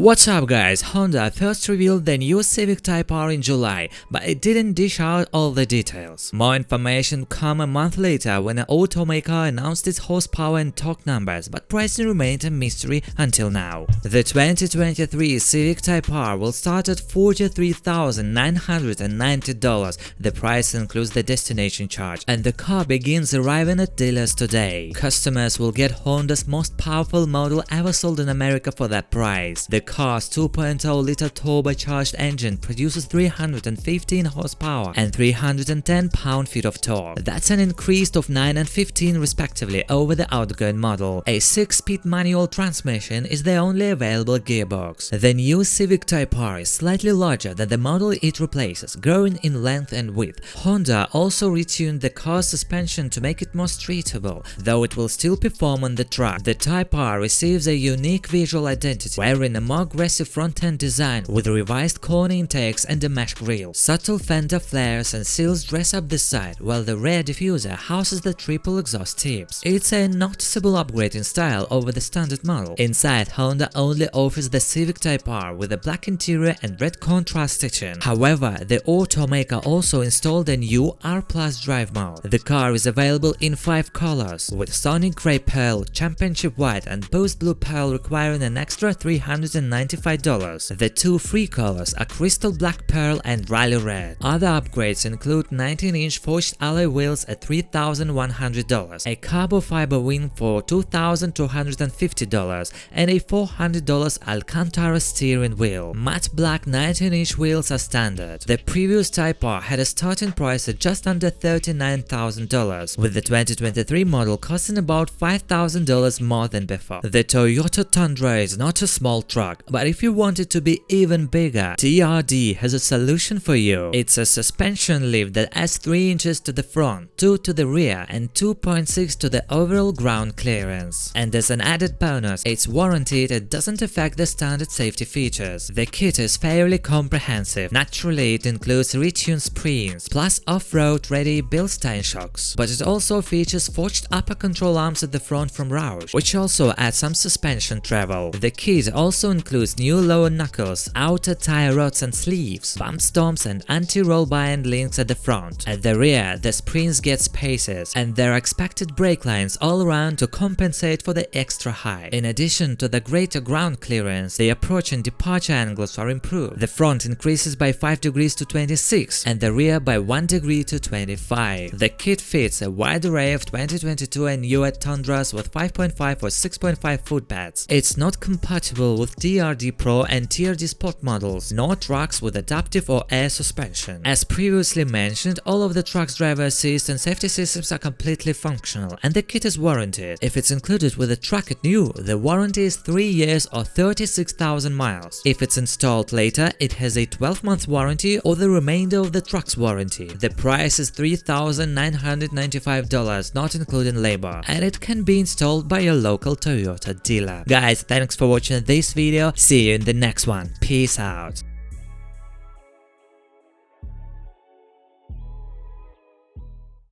What's up guys, Honda first revealed the new Civic Type R in July, but it didn't dish out all the details. More information came a month later when an automaker announced its horsepower and torque numbers, but pricing remained a mystery until now. The 2023 Civic Type R will start at $43,990. The price includes the destination charge, and the car begins arriving at dealers today. Customers will get Honda's most powerful model ever sold in America for that price. The car's 2.0-liter turbocharged engine produces 315 horsepower and 310 pound-feet of torque. That's an increase of 9 and 15 respectively over the outgoing model. A 6-speed manual transmission is the only available gearbox. The new Civic Type R is slightly larger than the model it replaces, growing in length and width. Honda also retuned the car's suspension to make it more streetable, though it will still perform on the track. The Type R receives a unique visual identity, wearing a more aggressive front-end design with revised corner intakes and a mesh grille. Subtle fender flares and seals dress up the side, while the rear diffuser houses the triple exhaust tips. It's a noticeable upgrade in style over the standard model. Inside, Honda only offers the Civic Type R with a black interior and red contrast stitching. However, the automaker also installed a new R+ drive mode. The car is available in 5 colors, with Sonic Grey Pearl, Championship White and Boost Blue Pearl requiring an extra $395. The 2 free colors are Crystal Black Pearl and Rally Red. Other upgrades include 19-inch forged alloy wheels at $3,100, a carbon fiber wing for $2,250, and a $400 Alcantara steering wheel. Matte black 19-inch wheels are standard. The previous Type R had a starting price at just under $39,000, with the 2023 model costing about $5,000 more than before. The Toyota Tundra is not a small truck, but if you want it to be even bigger, TRD has a solution for you. It's a suspension lift that adds 3 inches to the front, 2 to the rear and 2.6 to the overall ground clearance. And as an added bonus, it's warranted and doesn't affect the standard safety features. The kit is fairly comprehensive. Naturally, it includes retuned springs, plus off-road ready Bilstein shocks, but it also features forged upper control arms at the front from Roush, which also adds some suspension travel. The kit also includes new lower knuckles, outer tire rods and sleeves, bump stomps and anti-roll bar-end links at the front. At the rear, the springs get spaces, and there are expected brake lines all around to compensate for the extra height. In addition to the greater ground clearance, the approach and departure angles are improved. The front increases by 5 degrees to 26 and the rear by 1 degree to 25. The kit fits a wide array of 2022 and newer Tundras with 5.5 or 6.5 footpads. It's not compatible with TRD Pro and TRD Sport models, nor trucks with adaptive or air suspension. As previously mentioned, all of the truck's driver assist and safety systems are completely functional, and the kit is warranted. If it's included with the truck at new, the warranty is 3 years or 36,000 miles. If it's installed later, it has a 12-month warranty or the remainder of the truck's warranty. The price is $3,995, not including labor, and it can be installed by your local Toyota dealer. Guys, thanks for watching this video. See you in the next one. Peace out.